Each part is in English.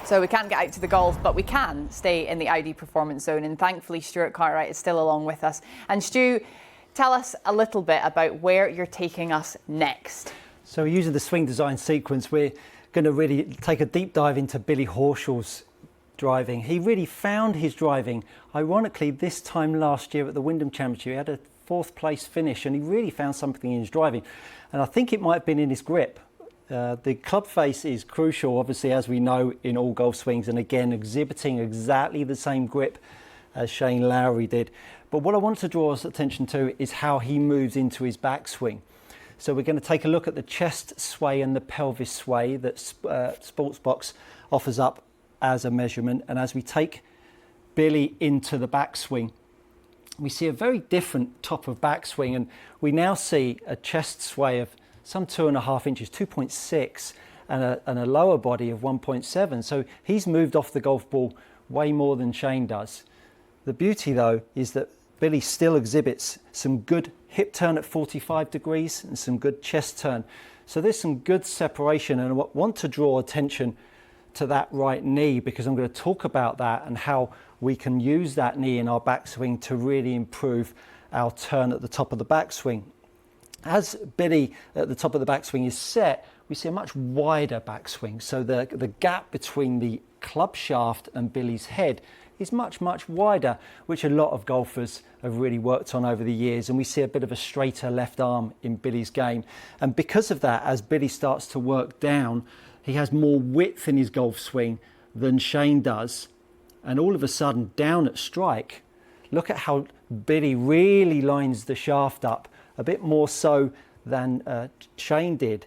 So we can't get out to the golf, but we can stay in the Audi Performance Zone. And thankfully, Stuart Cartwright is still along with us. And Stu, tell us a little bit about where you're taking us next. So using the swing design sequence, we're going to really take a deep dive into Billy Horschel's driving. He really found his driving, ironically, this time last year at the Wyndham Championship. He had a 4th place finish and he really found something in his driving. And I think it might have been in his grip. The club face is crucial, obviously, as we know, in all golf swings, and again, exhibiting exactly the same grip as Shane Lowry did. But what I want to draw us attention to is how he moves into his backswing. So we're going to take a look at the chest sway and the pelvis sway that Sportsbox offers up as a measurement. And as we take Billy into the backswing, we see a very different top of backswing, and we now see a chest sway of some 2.5 inches, 2.6, and a lower body of 1.7. So he's moved off the golf ball way more than Shane does. The beauty, though, is that Billy still exhibits some good hip turn at 45 degrees and some good chest turn. So there's some good separation, and I want to draw attention to that right knee, because I'm going to talk about that and how we can use that knee in our backswing to really improve our turn at the top of the backswing. As Billy at the top of the backswing is set, we see a much wider backswing. So the gap between the club shaft and Billy's head is much, much wider, which a lot of golfers have really worked on over the years. And we see a bit of a straighter left arm in Billy's game. And because of that, as Billy starts to work down, he has more width in his golf swing than Shane does. And all of a sudden, down at strike, look at how Billy really lines the shaft up, a bit more so than Shane did.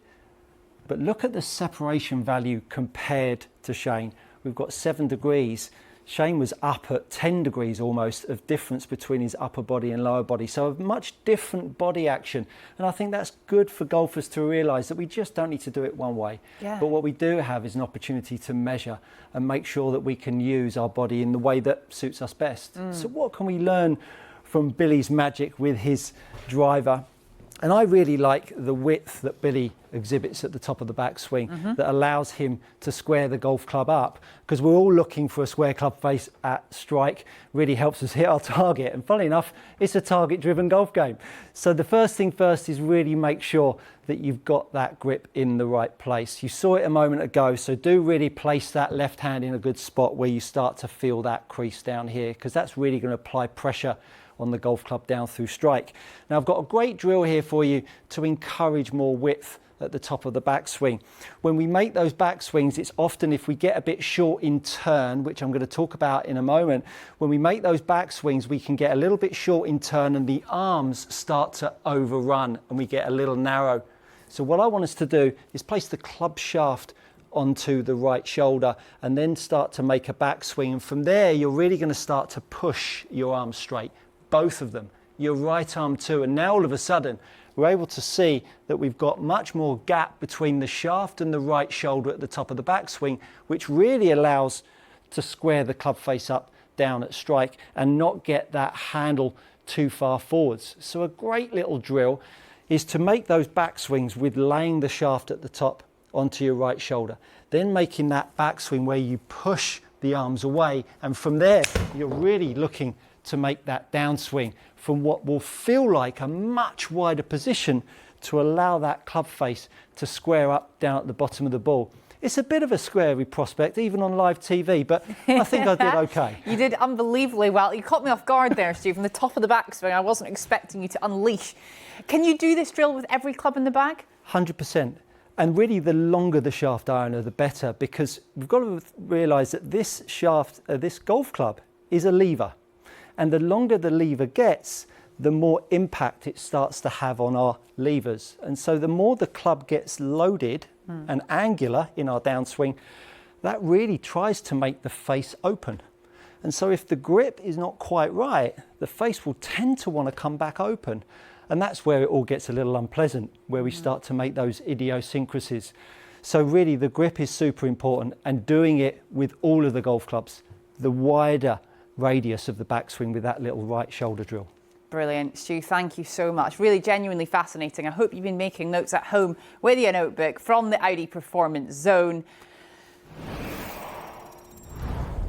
But look at the separation value compared to Shane. We've got 7 degrees. Shane was up at 10 degrees almost of difference between his upper body and lower body. So a much different body action. And I think that's good for golfers to realise that we just don't need to do it one way. Yeah. But what we do have is an opportunity to measure and make sure that we can use our body in the way that suits us best. So what can we learn from Billy's magic with his driver? And I really like the width that Billy exhibits at the top of the backswing that allows him to square the golf club up, because we're all looking for a square club face at strike. Really helps us hit our target. And funnily enough, it's a target-driven golf game. So the first thing first is really make sure that you've got that grip in the right place. You saw it a moment ago, so do really place that left hand in a good spot where you start to feel that crease down here, because that's really going to apply pressure on the golf club down through strike. Now I've got a great drill here for you to encourage more width at the top of the backswing. When we make those backswings, it's often if we get a bit short in turn, which I'm going to talk about in a moment, when we make those backswings, we can get a little bit short in turn and the arms start to overrun and we get a little narrow. So what I want us to do is place the club shaft onto the right shoulder and then start to make a backswing. And from there, you're really going to start to push your arms straight. Both of them, your right arm too. And now all of a sudden, we're able to see that we've got much more gap between the shaft and the right shoulder at the top of the backswing, which really allows to square the club face up down at strike and not get that handle too far forwards. So a great little drill is to make those backswings with laying the shaft at the top onto your right shoulder, then making that backswing where you push the arms away, and from there, you're really looking to make that downswing from what will feel like a much wider position to allow that club face to square up down at the bottom of the ball. It's a bit of a squarey prospect, even on live TV, but I think I did okay. You did unbelievably well. You caught me off guard there, Stu, from the top of the backswing. I wasn't expecting you to unleash. Can you do this drill with every club in the bag? 100%. And really, the longer the shaft ironer, the better, because we've got to realise that this shaft, this golf club, is a lever. And the longer the lever gets, the more impact it starts to have on our levers. And so the more the club gets loaded and angular in our downswing, that really tries to make the face open. And so if the grip is not quite right, the face will tend to want to come back open. And that's where it all gets a little unpleasant, where we start to make those idiosyncrasies. So really the grip is super important, and doing it with all of the golf clubs, the wider radius of the backswing with that little right shoulder drill. Brilliant, Stu, thank you so much. Really genuinely fascinating. I hope you've been making notes at home with your notebook from the Audi Performance Zone.